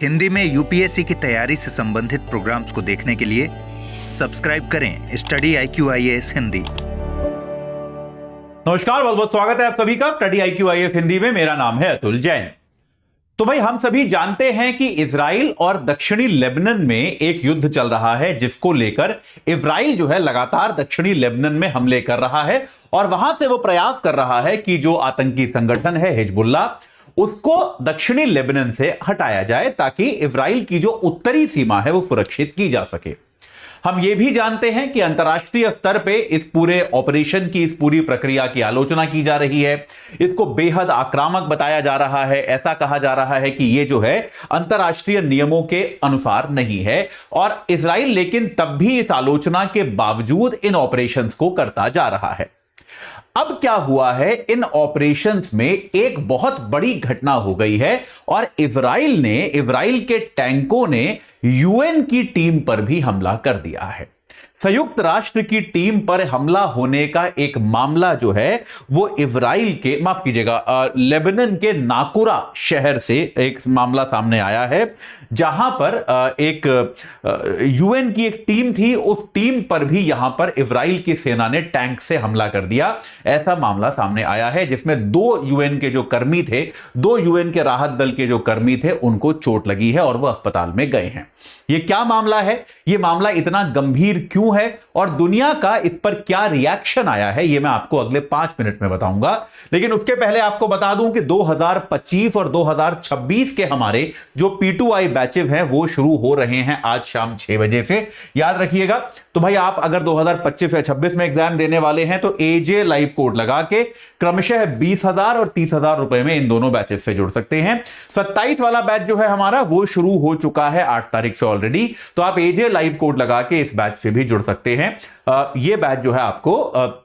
हिंदी में यूपीएससी की तैयारी से संबंधित प्रोग्राम्स को देखने के लिए सब्सक्राइब करें स्टडी IQ-IAS हिंदी। नमस्कार, बहुत बहुत स्वागत है आप सभी का स्टडी IQ-IAS हिंदी में। मेरा नाम है अतुल जैन। तो भाई, हम सभी जानते हैं कि इजराइल और दक्षिणी लेबनान में एक युद्ध चल रहा है, जिसको लेकर इजराइल जो है लगातार दक्षिणी लेबनान में हमले कर रहा है और वहां से वो प्रयास कर रहा है कि जो आतंकी संगठन है हिजबुल्लाह, उसको दक्षिणी लेबनान से हटाया जाए ताकि इजराइल की जो उत्तरी सीमा है वो सुरक्षित की जा सके। हम ये भी जानते हैं कि अंतर्राष्ट्रीय स्तर पे इस पूरे ऑपरेशन की, इस पूरी प्रक्रिया की आलोचना की जा रही है। इसको बेहद आक्रामक बताया जा रहा है। ऐसा कहा जा रहा है कि ये जो है अंतर्राष्ट्रीय नियमों के अनुसार नहीं है, और इजराइल लेकिन तब भी इस आलोचना के बावजूद इन ऑपरेशंस को करता जा रहा है। अब क्या हुआ है, इन ऑपरेशंस में एक बहुत बड़ी घटना हो गई है और इजराइल के टैंकों ने यूएन की टीम पर भी हमला कर दिया है। संयुक्त राष्ट्र की टीम पर हमला होने का एक मामला जो है वो इजराइल के, माफ कीजिएगा, लेबनान के नाकुरा शहर से एक मामला सामने आया है, जहां पर एक यूएन की एक टीम थी। उस टीम पर भी यहां पर इजराइल की सेना ने टैंक से हमला कर दिया। ऐसा मामला सामने आया है जिसमें दो यूएन के जो कर्मी थे, दो यूएन के राहत दल के जो कर्मी थे, उनको चोट लगी है और वो अस्पताल में गए हैं। ये क्या मामला है, ये मामला इतना गंभीर क्यों है और दुनिया का इस पर क्या रिएक्शन आया है, ये मैं आपको अगले 5 मिनट में बताऊंगा। लेकिन उसके पहले आपको बता दूं कि 2025 और 2026 के हमारे जो P2I बैचेस हैं वो शुरू हो रहे हैं आज शाम 6 बजे से, याद रखिएगा। तो भाई, आप अगर 2025 या 26 में एग्जाम देने वाले हैं तो AJ लाइव कोड लगा के क्रमशः 20,000 और 30,000 रुपए में इन दोनों बैचेस से जुड़ सकते हैं। 27 वाला बैच जो है हमारा वो शुरू हो चुका है 8 तारीख से ऑलरेडी, तो आप AJ लाइव कोड लगा के इस बैच से भी जुड़ सकते हैं। ये बैच जो है आपको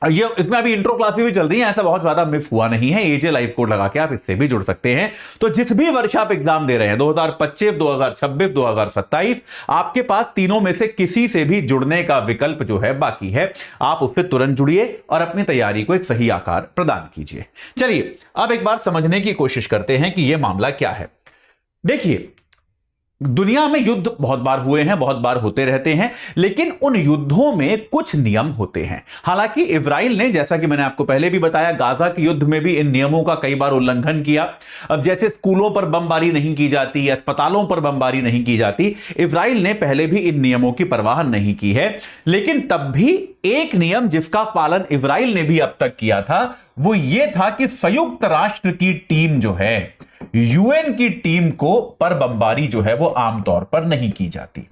ये इसमें अभी इंट्रो क्लास भी चल रही है, ऐसा बहुत ज्यादा मिस हुआ नहीं है। AJ लाइव कोड लगा के आप इससे भी जुड़ सकते हैं। तो जिस भी वर्ष आप एग्जाम दे रहे हैं, 2025, 2026, 2027, आपके पास तीनों में से किसी से भी जुड़ने का विकल्प जो है बाकी है। आप उससे तुरंत जुड़िए और अपनी तैयारी को एक सही आकार प्रदान कीजिए। चलिए, अब एक बार समझने की कोशिश करते हैं कि यह मामला क्या है। देखिए, दुनिया में युद्ध बहुत बार हुए हैं, बहुत बार होते रहते हैं, लेकिन उन युद्धों में कुछ नियम होते हैं। हालांकि इजराइल ने, जैसा कि मैंने आपको पहले भी बताया, गाजा के युद्ध में भी इन नियमों का कई बार उल्लंघन किया। अब जैसे स्कूलों पर बमबारी नहीं की जाती, अस्पतालों पर बमबारी नहीं की जाती, इजराइल ने पहले भी इन नियमों की परवाह नहीं की है। लेकिन तब भी एक नियम जिसका पालन इजराइल ने भी अब तक किया था वो ये था कि संयुक्त राष्ट्र की टीम जो है, यूएन की टीम को पर बमबारी जो है वो आमतौर पर नहीं की जाती।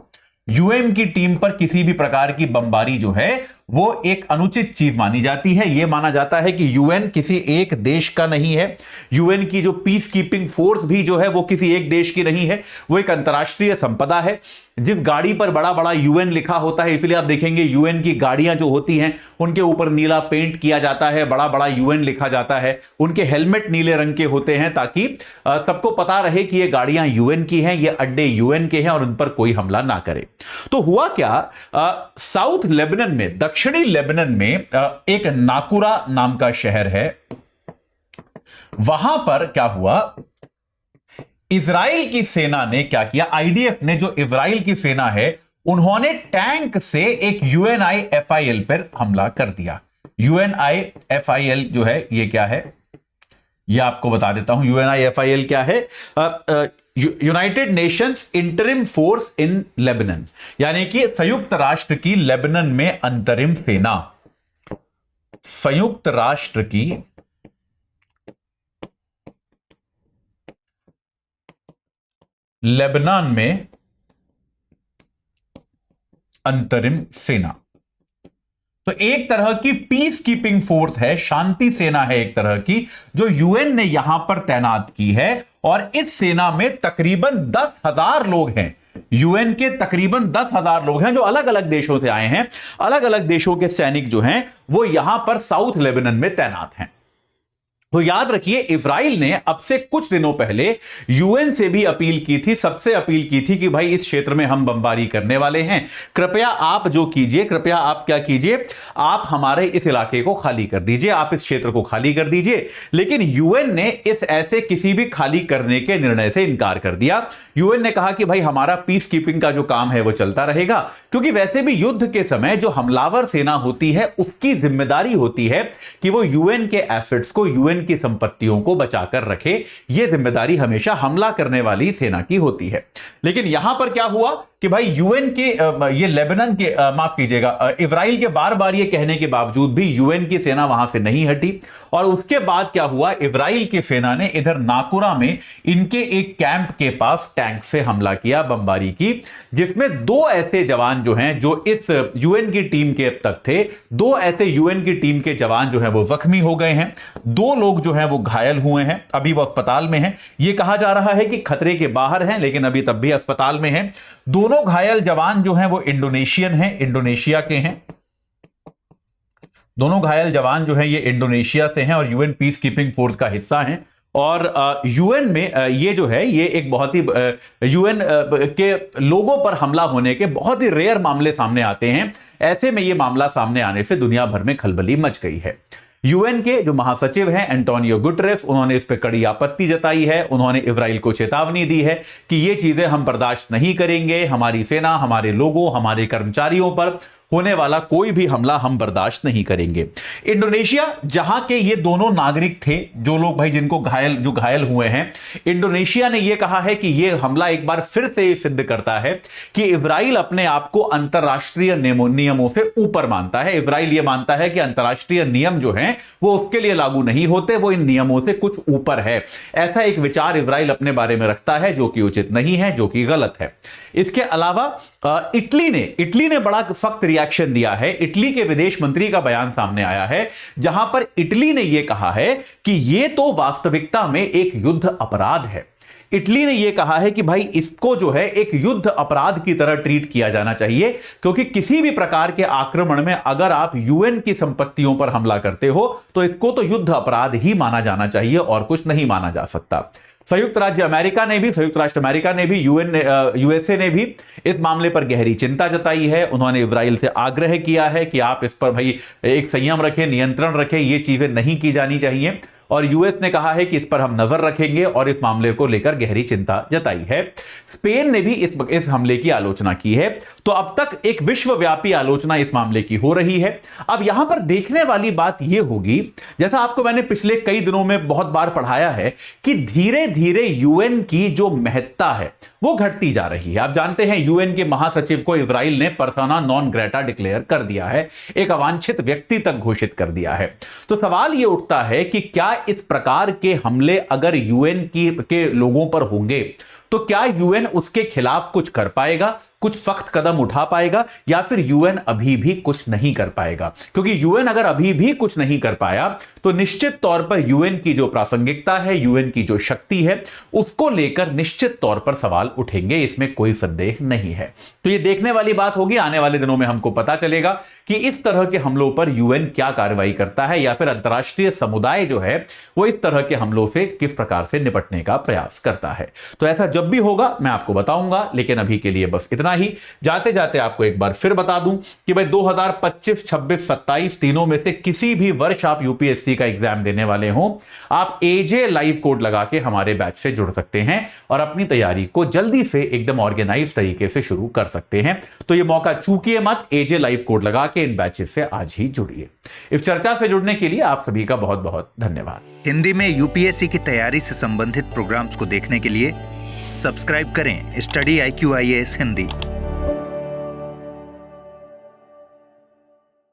यूएन की टीम पर किसी भी प्रकार की बमबारी जो है वो एक अनुचित चीज मानी जाती है। यह माना जाता है कि यूएन किसी एक देश का नहीं है। यूएन की जो पीस कीपिंग फोर्स भी जो है वो किसी एक देश की नहीं है, वो एक अंतर्राष्ट्रीय संपदा है। जिस गाड़ी पर बड़ा बड़ा यूएन लिखा होता है, इसलिए आप देखेंगे यूएन की गाड़ियां जो होती हैं उनके ऊपर नीला पेंट किया जाता है, बड़ा बड़ा यूएन लिखा जाता है। उनके हेलमेट नीले रंग के होते हैं ताकि सबको पता रहे कि ये गाड़ियां यूएन की हैं, ये अड्डे यूएन के हैं और उन पर कोई हमला ना करे। तो हुआ क्या, साउथ लेबनान में, दक्षिणी लेबनान में एक नाकुरा नाम का शहर है। वहां पर क्या हुआ, इजराइल की सेना ने क्या किया, IDF ने, जो इजराइल की सेना है, उन्होंने टैंक से एक UNIFIL पर हमला कर दिया। UNIFIL जो है ये क्या है, ये आपको बता देता हूं। UNIFIL क्या है, United Nations interim force in Lebanon, यानी कि संयुक्त राष्ट्र की लेबनान में अंतरिम सेना। संयुक्त राष्ट्र की लेबनान में अंतरिम सेना, तो एक तरह की पीस कीपिंग फोर्स है, शांति सेना है एक तरह की, जो यूएन ने यहां पर तैनात की है। और इस सेना में तकरीबन 10,000 लोग हैं। यूएन के तकरीबन 10,000 लोग हैं जो अलग अलग देशों से आए हैं। अलग अलग देशों के सैनिक जो हैं वो यहां पर साउथ लेबनान में तैनात हैं। तो याद रखिए, इजराइल ने अब से कुछ दिनों पहले यूएन से भी अपील की थी, सबसे अपील की थी कि भाई इस क्षेत्र में हम बमबारी करने वाले हैं, कृपया आप जो कीजिए, कृपया आप क्या कीजिए, आप हमारे इस इलाके को खाली कर दीजिए, आप इस क्षेत्र को खाली कर दीजिए। लेकिन यूएन ने इस ऐसे किसी भी खाली करने के निर्णय से इनकार कर दिया। यूएन ने कहा कि भाई हमारा पीस कीपिंग का जो काम है वो चलता रहेगा, क्योंकि वैसे भी युद्ध के समय जो हमलावर सेना होती है उसकी जिम्मेदारी होती है कि वो यूएन के एसेट्स को, यूएन की संपत्तियों को बचाकर रखे। यह जिम्मेदारी हमेशा हमला करने वाली सेना की होती है। लेकिन यहां पर क्या हुआ कि भाई यूएन के ये लेबनान के माफ कीजिएगा, इजराइल के बार बार ये कहने के बावजूद भी यूएन की सेना वहां से नहीं हटी। और उसके बाद क्या हुआ, इजराइल की सेना ने इधर नाकुरा में इनके एक कैंप के पास टैंक से हमला किया, बमबारी की, जिसमें 2 ऐसे जवान जो हैं जो इस यूएन की टीम के अब तक थे, 2 ऐसे यूएन की टीम के जवान जो हैं वो जख्मी हो गए हैं, 2 लोग जो हैं वो घायल हुए हैं, अभी वो अस्पताल में हैं। ये कहा जा रहा है कि खतरे के बाहर हैं, लेकिन अभी तब भी अस्पताल में हैं। दोनों घायल जवान जो हैं वो इंडोनेशियन हैं, इंडोनेशिया के हैं। दोनों घायल जवान जो हैं ये इंडोनेशिया से हैं और यूएन पीस कीपिंग फोर्स का हिस्सा हैं। और यूएन में ये जो है ये एक बहुत ही यूएन के लोगों पर हमला होने के बहुत ही रेयर मामले सामने आते हैं। ऐसे में ये मामला सामने आने से दुनिया भर में खलबली मच गई है। यूएन के जो महासचिव हैं एंटोनियो गुटेरेस, उन्होंने इस पर कड़ी आपत्ति जताई है। उन्होंने इजराइल को चेतावनी दी है कि ये चीजें हम बर्दाश्त नहीं करेंगे, हमारी सेना, हमारे लोगों, हमारे कर्मचारियों पर होने वाला कोई भी हमला हम बर्दाश्त नहीं करेंगे। इंडोनेशिया, जहां के ये दोनों नागरिक थे, जो लोग भाई जिनको घायल हुए हैं, इंडोनेशिया ने यह कहा है कि यह हमला एक बार फिर से सिद्ध करता है कि इजराइल अपने आप को अंतरराष्ट्रीय नियमों से ऊपर मानता है। इजराइल यह मानता है कि अंतरराष्ट्रीय नियम जो हैं वो उसके लिए लागू नहीं होते, वो इन नियमों से कुछ ऊपर है। ऐसा एक विचार इजराइल अपने बारे में रखता है, जो कि उचित नहीं है, जो कि गलत है। इसके अलावा इटली ने बड़ा सख्त रिएक्शन दिया है। इटली के विदेश मंत्री का बयान सामने आया है, जहां पर इटली ने यह कहा है कि यह तो वास्तविकता में एक युद्ध अपराध है। इटली ने यह कहा है कि भाई इसको जो है एक युद्ध अपराध की तरह ट्रीट किया जाना चाहिए, क्योंकि किसी भी प्रकार के आक्रमण में अगर आप यूएन की संपत्तियों पर हमला करते हो तो इसको तो युद्ध अपराध ही माना जाना चाहिए और कुछ नहीं माना जा सकता। संयुक्त राष्ट्र अमेरिका ने भी यूएसए ने भी इस मामले पर गहरी चिंता जताई है। उन्होंने इजराइल से आग्रह किया है कि आप इस पर भाई एक संयम रखें, नियंत्रण रखें, ये चीजें नहीं की जानी चाहिए। और यूएस ने कहा है कि इस पर हम नजर रखेंगे और इस मामले को लेकर गहरी चिंता जताई है। स्पेन ने भी इस हमले की आलोचना की है। तो अब तक एक विश्वव्यापी आलोचना इस मामले की हो रही है। अब यहां पर देखने वाली बात यह होगी, जैसा आपको मैंने पिछले कई दिनों में बहुत बार पढ़ाया है, कि धीरे धीरे यूएन की जो महत्ता है वो घटती जा रही है। आप जानते हैं यूएन के महासचिव को इजराइल ने पर्सोना नॉन ग्रेटा डिक्लेयर कर दिया है, एक अवांछित व्यक्ति तक घोषित कर दिया है। तो सवाल यह उठता है कि क्या इस प्रकार के हमले अगर यूएन के लोगों पर होंगे तो क्या यूएन उसके खिलाफ कुछ कर पाएगा, कुछ सख्त कदम उठा पाएगा, या फिर यूएन अभी भी कुछ नहीं कर पाएगा? क्योंकि यूएन अगर अभी भी कुछ नहीं कर पाया तो निश्चित तौर पर यूएन की जो प्रासंगिकता है, यूएन की जो शक्ति है, उसको लेकर निश्चित तौर पर सवाल उठेंगे, इसमें कोई संदेह नहीं है। तो ये देखने वाली बात होगी। आने वाले दिनों में हमको पता चलेगा कि इस तरह के हमलों पर यूएन क्या कार्रवाई करता है, या फिर अंतर्राष्ट्रीय समुदाय जो है वो इस तरह के हमलों से किस प्रकार से निपटने का प्रयास करता है। तो ऐसा जब भी होगा मैं आपको बताऊंगा, लेकिन अभी के लिए बस इतना ही। जाते जाते आपको एक बार फिर बता दूं कि भाई 2025, 26, 27 तीनों में से किसी भी वर्ष आप यूपीएससी का एग्जाम देने वाले हो, आप एजे लाइव कोड लगा के हमारे बैच से जुड़ सकते हैं और अपनी तैयारी को जल्दी से एकदम ऑर्गेनाइज तरीके से शुरू कर सकते हैं। तो यह मौका चूकिए मत, एजे लाइव कोड लगा के इन बैचेस से आज ही जुड़िए। इस चर्चा से जुड़ने के लिए आप सभी का बहुत बहुत धन्यवाद। हिंदी में यूपीएससी की तैयारी से संबंधित प्रोग्राम्स को देखने के लिए सब्सक्राइब करें स्टडी IQ IAS हिंदी।